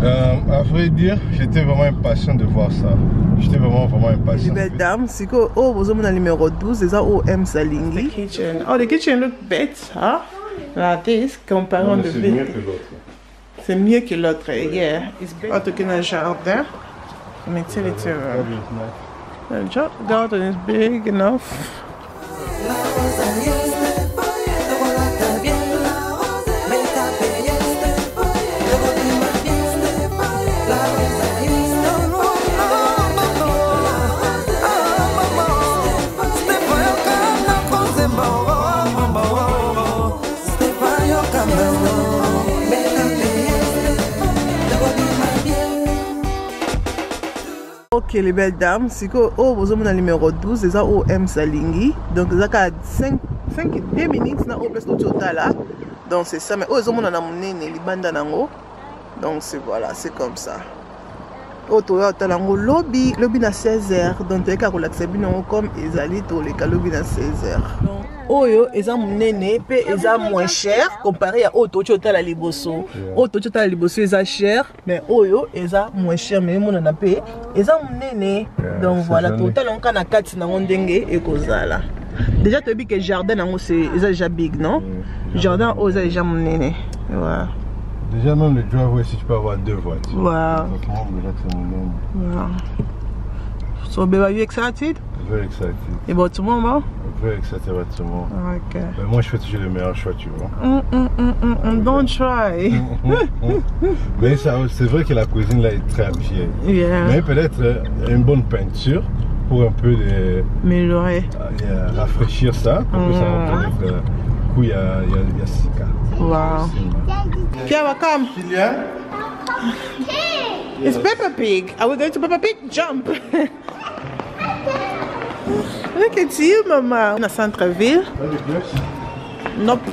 À vrai dire, j'étais vraiment impatient de voir ça. J'étais vraiment impatient. Les belles dames, c'est que vous avez le numéro 12, c'est ça, M Salingi. The kitchen. Oh, the kitchen look better. Like this, comparé de c'est mieux que l'autre. C'est mieux que l'autre, yeah. It's better. En tout cas, dans le jardin. Mais tu sais, the garden is big enough. Ok les belles dames, c'est que vous avez le numéro 12, c'est ça M Salingi. Donc ça a 2 minutes na place au total là. Donc c'est ça, mais vous avez les bandes nango. Donc c'est voilà, c'est comme ça. Toyota nango lobby na 16h. Donc tu as relaxé bien comme ezali to les lobby na 16h. Donc oyo eza munene pe eza moins cher comparé à auto total liboso. Auto total liboso eza cher, mais oyo eza moins cher mais mon na pe eza munene. Donc voilà, total on kana kati na ndenge ekozala. Déjà tu as vu que jardin nango c'est déjà big, non? Jardin oyo eza déjà munene. Voilà. Déjà même le driveway si tu peux avoir 2 voitures. Wow. Wow. So baby, are you excited? Very excited. About tomorrow? Very excited about tomorrow. Okay. Mais moi je fais toujours le meilleur choix, tu vois. Don't try. Mais c'est vrai que la cuisine là est très vieille. Yeah. Mais peut-être une bonne peinture pour un peu améliorer. Rafraîchir ça. Pour que ça enlève il y a Sika. Wow. Kiara, come. Kylian? It's Peppa Pig. Are we going to Peppa Pig? Jump. Look at you, Mama. On a centre-ville. Nope.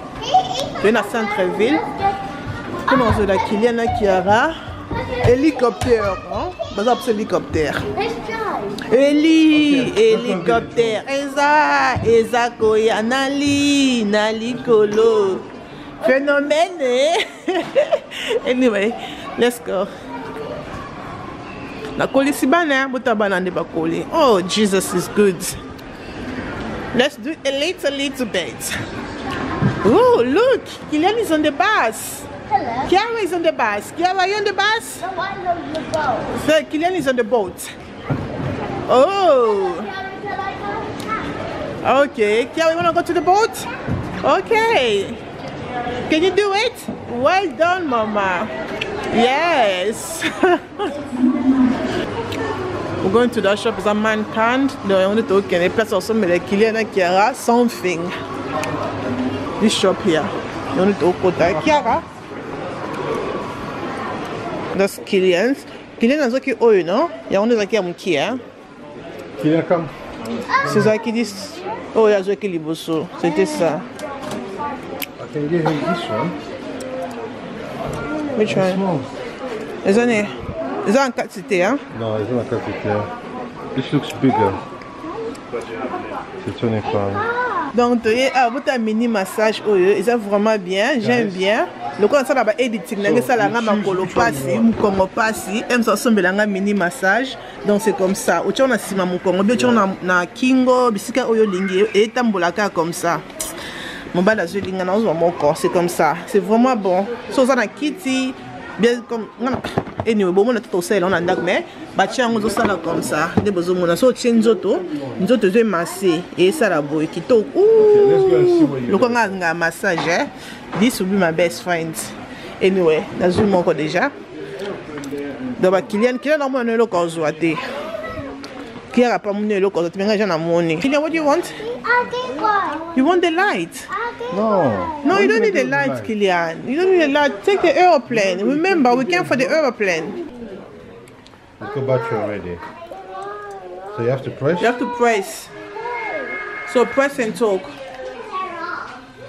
On a centre-ville. Comment on dit Kylian et Kiara? Hélicoptère. C'est hélicoptère. Hélicoptère. Eza koya nali kolo. Phénomène. Anyway, let's go. La colis si bana, butabana de bakoli. Oh, Jesus is good. Let's do a little bit. Oh, look, Kylian is on the bus. Hello. Kiara is on the bus. Kiara, are you on the bus? No, I'm on the boat. So, Kylian is on the boat. Oh. Okay. Kiara, you want to go to the boat? Okay. Can you do it? Well done, Mama. Yes. We're going to that shop. It's a man canned. No, I want to okay. The place also made Kylian and Kiara something. This shop here. You want to go there, Kiara? That's Kylian's. Kylian is okay. Oh, you know. You want to like him here. Kylian, come. C'est ça qui dit. Oh, il y a Zoé qui liboso. C'était ça. I can give him this one. Which one? Isn't it? Is that en 4 hein? No, it's not a capital. This looks bigger. C'est 25. Donc, tu as un mini massage. C'est vraiment bien. J'aime bien. Le coup, ça va editing. Ça va un mini massage. Donc, c'est comme ça. Tu as un kingo, et comme ça. C'est comme ça. C'est vraiment bon. So, ça a kitty. Bien comme. Anyway, bon, on a tout au sel, on a mais bâti en ça là comme ça. Des besoins, on a sorti nzoto de masser et ça la boue qui toque. Le coup, on a un massage. This will be my best friend. Anyway, dans une montre déjà. Donc, Kylian, on a le corps zoaté. Qui a pas mon le corps zoaté, mais j'en ai mon nez. Kylian, what do you want? You want the light? No, you don't need the light, Kylian. You don't need the light. Take the aeroplane. Remember, we came for the aeroplane. Let's go back already. So you have to press? You have to press. So press and talk.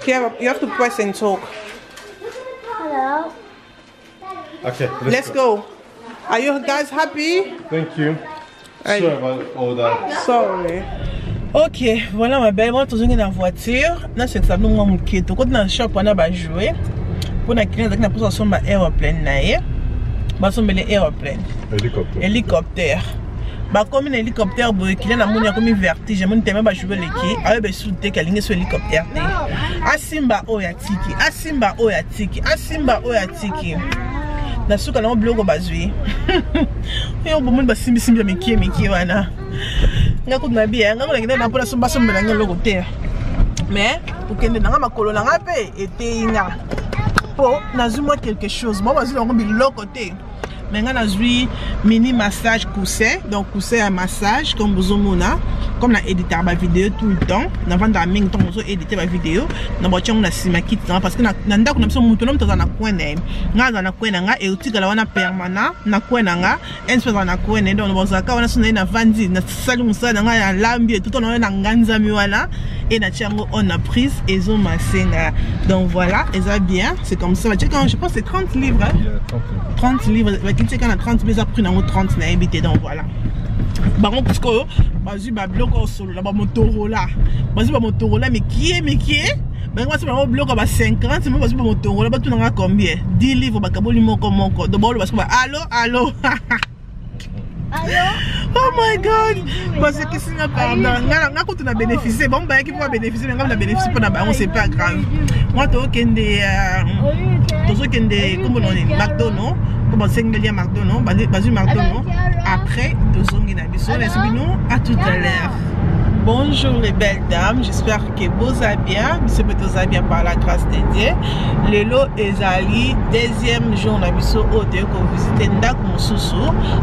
Kiara, you have to press and talk. Hello. Okay, let's go. Are you guys happy? Thank you. Sorry about all that. Sorry. Ok, voilà ma belle, moi toujours dans la voiture. Là c'est ça nous mon kit. Quand dans le shop on a joué. Pour na client na position ba airplane na ye. basombele aéroplane hélicoptère bakomi na hélicoptère boye kile na moni akomi vertige moni teme bajouve leki ayobe sute kalingi so hélicoptère te asimba oyo atiki asimba oyo atiki asimba oyo atiki na suka na biloko bazwi yo bomoni basimbisimbi ya mikie wana nga kutu na bia nga kuna na mpona basombela nga eloko te mais okende nanga makolo nanga mpe eteyi nga po nazwi mwa quelque chose mo bazwi nango biloko te mais nga nazwi mini massage coussin donc coussin à massage comme bozomona comme na éditeur ba vidéo tout le temps na vendre à mingi temps bozo éditer ba vidéo na bochongo na sima kit parce que na ndako na biso mutu na mtoza na kwene nga na kwene nga eutika la wana permanent na kwene nga enspeza na kwene donc bozaka wana sona na vandi na sali musala nga ya lambi tout on na nganza mi wana et na tiango on a prise ezo masenga donc voilà et ça bien c'est comme ça je pense c'est 30 livres hein? 30 livres qui quand 30 mais ça pris dans 30 na habité donc voilà baron parce que bazu ba bloco solo là ba Motorola bazu ba Motorola mais qui est ben moi c'est ba bloco ba 50 mais bazu ba Motorola ba tout na combien 10 livres ba kaboli moko donc bon parce que allô oh my god parce que si na pardon nga ko tu na bénéficier bon ba qui pour bénéficier mais nga na bénéficier pour na ba on c'est pas grave moi to kende comme on dit McDonald's comme 5 millions McDonald's bazu McDonald's après tozongi na biso à tout à l'heure. Bonjour les belles dames, j'espère que vous allez bien. Monsieur Betoza bien par la grâce de Dieu. Lelo ezali deuxième jour na biso au de ko visiter ndaku mosusu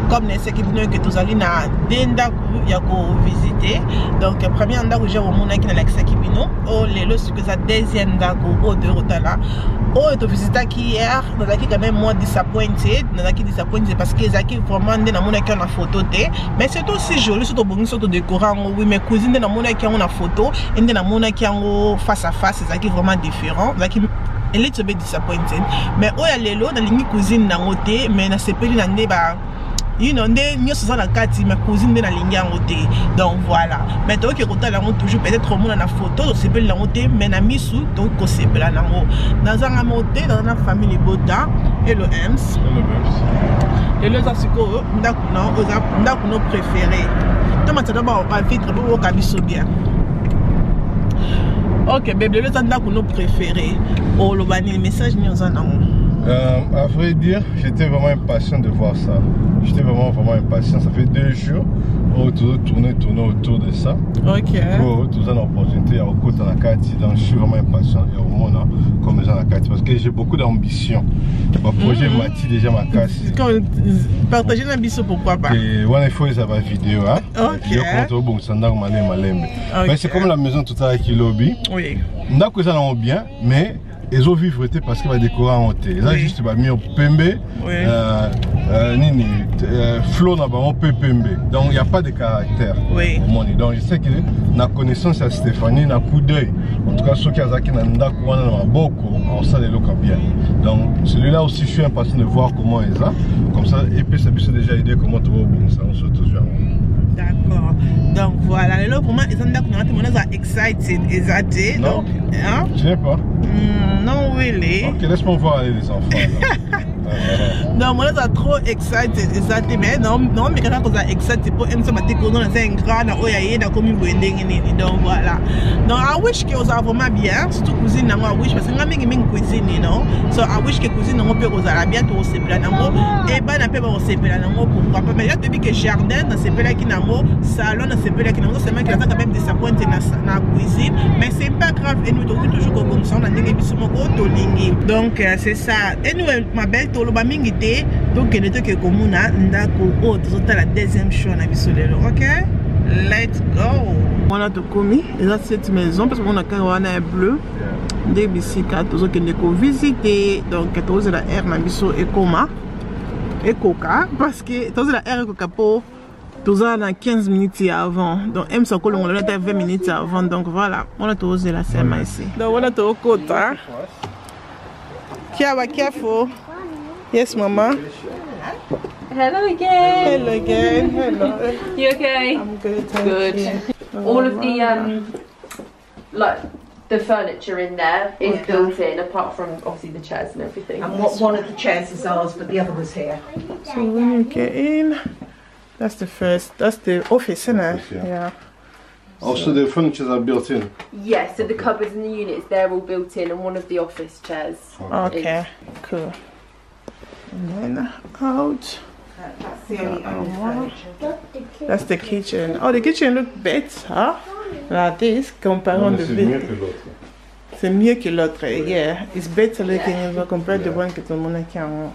comme les équipes que tozali na denda ya ko visiter. Donc premier ndaku j'ai au mona ki na l'ex équipino au lelo ce que ça deuxième ndaku au de rotala. Oh, tu visité hier, nous avons quand même moins disappointed, parce que Zaki vraiment dans mon écran en photo mais c'est aussi joli, surtout bon, surtout décorant oui, mais cousine dans mon écran en photo, et dans mon écran face à face, Zaki vraiment différent, Zaki elle est peu disappointed, mais oh il y a lelo dans ligne cousine dans côté, mais na sepeli na ndeba you know nyo ça la carte ma cousine de la ligne en côté donc voilà mais toi qui côté là on toujours peut-être au monde na photo c'est belle la côté mais na misu donc c'est belle là dans un côté dans la famille Bota et le Ems et le Zasiko ndako no préféré toi maintenant d'abord pas vite pour kabiso bien. OK bébé le ndako no préféré oh le bani message ni on à vrai dire, j'étais vraiment impatient de voir ça. J'étais vraiment impatient. Ça fait 2 jours où tout tourner autour de ça. Ok. Tout ça, l'opportunité à côté de la carte. Donc, je suis vraiment impatient et au monde comme les gens la carte parce que j'ai beaucoup d'ambition. Mon projet Mati déjà ma casse. Partager l'ambition pourquoi pas. Et voilà, il faut les avoir vidéo. Ok. Je compte bon ça mais c'est comme la maison tout à qui lobby. Oui. N'a que ça non bien, mais ils ont vivre parce qu'il va décorer en hôtel. Ils ont juste mis au pembe, flow n'a pas pembe. Donc il n'y a pas de caractère. Oui. Donc je sais que la connaissance à Stéphanie n'a coup d'œil. En tout cas, ceux qui ont beaucoup, on sait les locaux bien. Donc celui-là aussi, je suis impatient de voir comment ils ont. Comme ça, et puis ça peut déjà aider comment tu vas bon ça. On se retrouve. D'accord. Donc voilà, là pour moi, ils sont excited, excited. Non. Hein? Je sais pas. Non, really. Ok, laisse-moi voir les enfants. Non, moi, je suis trop excited, mais non, mais quand on est excited, pour me sentir que on est un grand, on est un comme donc voilà. Donc, I wish que vous avez vraiment bien, surtout cuisine, I wish parce que moi, je cuisine, non. So, I wish que cuisine, on peut vous aller bien, tout se plaît, non. Et ben, on peut vous se plaît, non. Pourquoi pas? Mais là, depuis que jardin, on se plaît, qui n'a salon, on se plaît, qui n'a c'est même qu'il a quand même disappointé dans la cuisine, mais c'est pas grave. Et nous, toujours comme ça, on a des bisous, donc c'est ça. Et nous, ma belle, toloba mingi te donc il était que komuna ndako o tozota la deuxième show na bisolelo. OK, let's go. On a tout commis et là cette maison parce qu'on a caravane bleu des bisika tozokende ko visiter donc tozo la air na biso et coma et coca parce que tozo la air coca po tozo na 15 minutes avant donc M ça kolongo là 20 minutes avant donc voilà on a tozo la scène ici donc on a tout kota Kiawa careful. Yes, Mama. Hello again. Hello again. Hello. You okay? I'm good. Good. You. All of the like the furniture in there is built in, apart from obviously the chairs and everything. And one of the chairs is ours, but the other was here. So when you get in, that's the office, isn't it? Office, yeah. Yeah. Also, the furnitures are built in. Yeah, so the cupboards and the units, they're all built in, and one of the office chairs. Okay, cool. And then out. That's the only owned furniture. That's the kitchen. Oh, the kitchen look better like this compared Non, to mais c'est the mieux bed. que l'autre. C'est mieux que l'autre. Yeah, it's better looking compared to the one que tout le monde a en.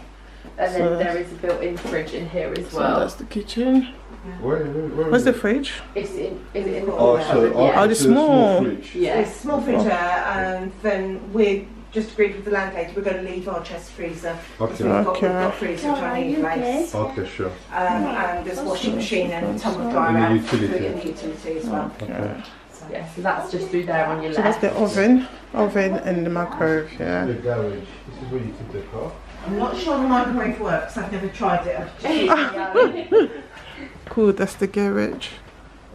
And then So- there is a built-in fridge in here as So well. that's the kitchen. Where What's the fridge? Is it in the Oh, corner? so Yeah. the it's a small. fridge. Yeah. It's a small freezer, and then we just agreed with the landlady we're going to leave our chest freezer. Okay. So we've got Okay. freezer which I need place. Okay, sure. And there's washing machine and tumble dryer And the and food utility. and the utility as well. Okay. So, Yeah, so that's just through there on your So that's left. the oven and the microwave. Yeah. The garage. This is where you keep the car. I'm not sure the microwave works. I've never tried it. I've just used the Cool. That's the garage.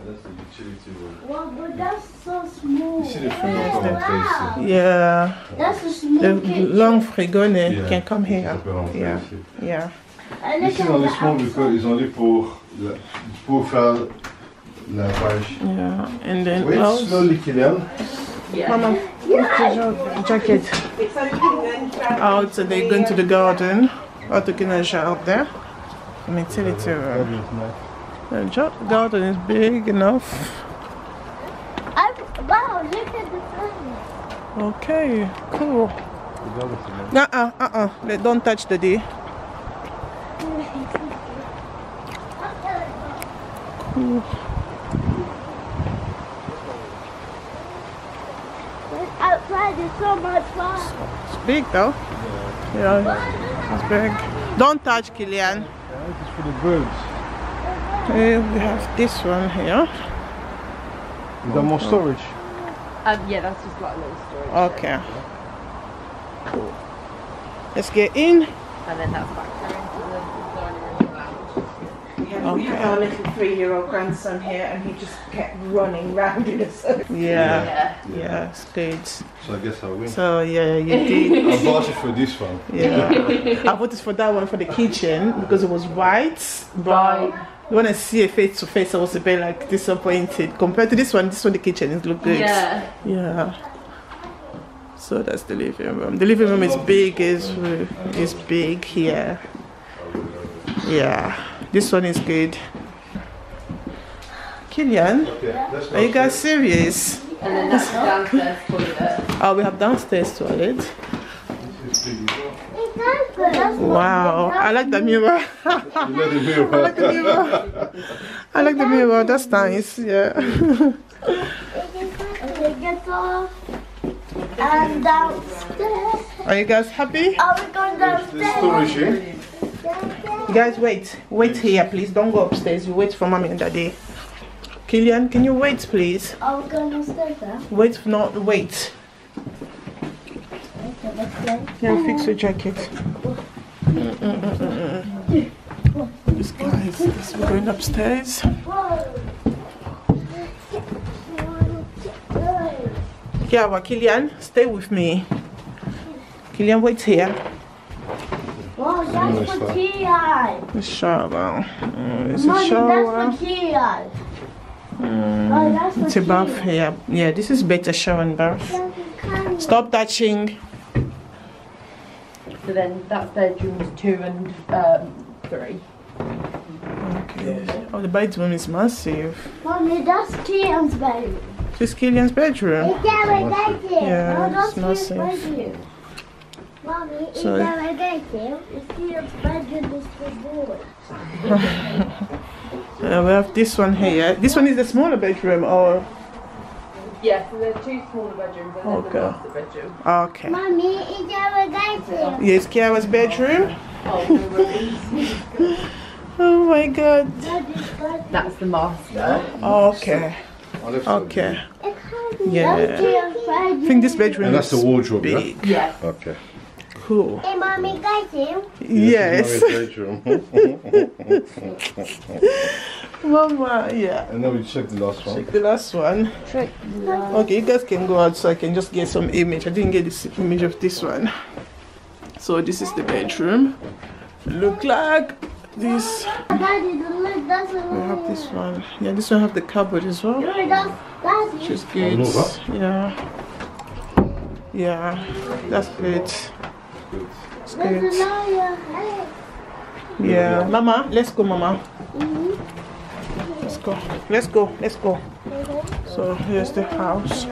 That's the utility room. Wow, but that's so small. You see the fridge on place. Yeah. That's a The small kitchen. long frigone Yeah. can come here. Ça peut rentrer Yeah. ici. Yeah. And look Ici, at dans les the small, because ils ont dit pour faire la page. Yeah. And then Wait out. slowly, Kylian. Yeah. Mama, put the jacket It's open then. out. So they go into the garden. Or to get a jardin. From utility room. The garden is big enough. Wow, look at the sun. Okay, cool. They don't touch the D. Cool. Outside is so much fun. It's big though. Yeah, it's big. Don't touch, Kylian. This is for the birds. We have this one here. Is there more storage? Yeah, that's just like a little storage. Okay. Cool. Let's get in. And then that's back through into the dining room lounge. We have our little 3-year-old grandson here, and he just kept running round in a circle. Yeah. Yeah. Yeah, it's good. So I guess I win. So yeah, you did. I bought it for this one. Yeah. I voted for that one for the kitchen because it was white, but when I see it face to face, I was a bit like disappointed compared to this one. This one, the kitchen is look good. Yeah. Yeah. So that's the living room. The living room is big. Is big here. Yeah. This one is good. Kylian, Okay, let's go. are you guys serious? And then that's the downstairs toilet. Oh, we have downstairs toilet. This is big. It's nice, but that's Wow, I like the mirror. You know the mirror. I like the mirror. I like the mirror. That's nice. Yeah. okay, get off. And downstairs. Are you guys happy? Are we going The storage downstairs? here. You guys wait here, please. Don't go upstairs. You wait for mommy and daddy. Kylian, can you wait, please? Are we going downstairs now? Wait, not wait. Okay, let's go. Yeah, fix your jacket. This guys, we're going upstairs. Yeah, Kylian, stay with me. Kylian, wait here. Wow, that's for Kian. The shower. It's a Mommy, shower. that's for Kian. Oh, that's for It's a bath Kian. here. Yeah, this is better shower and bath. Stop touching. So then that's bedrooms 2 and 3. Okay. Oh, the bedroom is massive. Mommy, that's Kian's bedroom. This is Kylian's bedroom. Yeah, No, it's that's Kian's massive. bedroom. Mommy, So- it's Kian's bedroom is for boys. We have this one here. This one is the smaller bedroom, or Yeah, so there's 2 smaller bedrooms and then Okay. the master bedroom. okay. Mommy, it's Yes, Kiara's bedroom. Oh, no worries. Oh my God. That's the master. Okay. On left side. Okay. That's Yeah. Kian's bedroom. I think this bedroom And that's the is wardrobe, yeah? big. Yeah. Okay. cool. Hey, mommy, guys, you? Yes. Bedroom. Mama, yeah. And then we check the last one. Check the last one. Okay, you guys can go out so I can just get some image. I didn't get this image of this one. So this is the bedroom. Look like this. Daddy, look, that's a We have this one. Yeah, this one have the cupboard as well. Daddy. Which is good. Yeah. Yeah. That's good. It's There's good. another. Hey. Yeah. Mama, let's go, Mama. Let's go. Let's go. Let's go. So here's the house.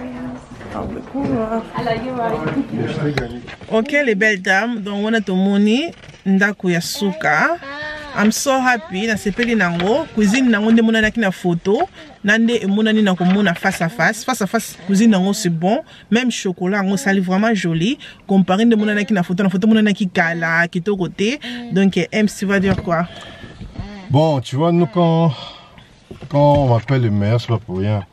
Ok, les belles dames, donc on a tout moni ndako ya suka. I'm so happy na sepeli nango cuisine nango nde mona na photo nande mona ni na komona face à face cuisine nango c'est bon, même chocolat nango ça vraiment joli comparé nde mona na photo mona na ki kala kitoko te. Donc MC va dire quoi? Bon, tu vois, nous quand on m'appelle le meilleur, c'est pas pour rien.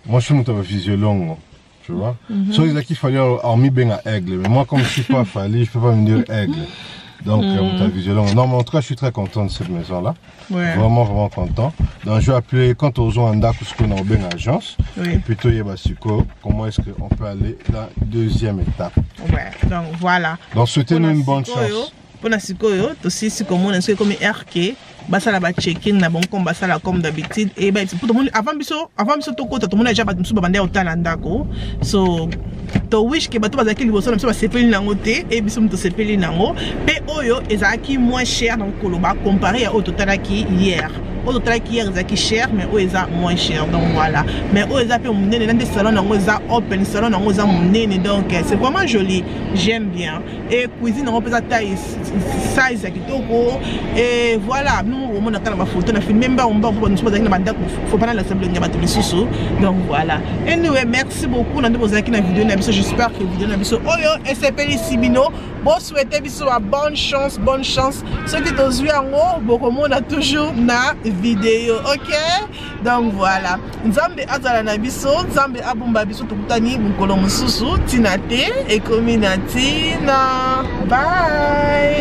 Moi je suis mon physiologue. Tu vois, soit il a qu'il fallait armer bien à aigle, mais moi comme je suis pas fallu, je peux pas me dire aigle. Donc non, mais en tout cas je suis très content de cette maison là. Ouais. Vraiment content. Donc je vais appeler quand aux gens en qu'on a bien agence. Et plutôt comment est-ce qu'on peut aller dans la deuxième étape. Ouais, donc voilà. Donc souhaitez-nous une bonne chance. Pour la sikoyo, aussi si comme on est comme RK, basala ba check-in na bon comme basala comme d'habitude et ben pour tout le monde avant biso to kota tout le monde déjà ba musu babande otala ndako. So to wish ke bato bazaki liboso na biso ba sepeli nango te et biso muto sepeli nango pe oyo ezaki moins cher dans koloba comparé à au total qui hier. Au total qui hier ezaki cher mais o eza moins cher, donc voilà. Mais o eza pe munene dans des salons nango eza open salon nango eza munene, donc c'est vraiment joli, j'aime bien. Et cuisine nango pesa taille size ya kitoko et voilà, nous au monde a ma photo na film même pas on va nous poser na banda faut pas l'assemblée de bateau bisusu. Donc voilà. Anyway, merci beaucoup na poser na vidéo na biso, j'espère que vidéo na biso oyo SPL Sibino bon souhaiter biso bonne chance ceux qui t'ont vu en haut beaucoup monde a toujours na vidéo. OK, donc voilà, nzambe azala na biso, nzambe abumba biso tukutani mukolo mususu tinate et community na bye.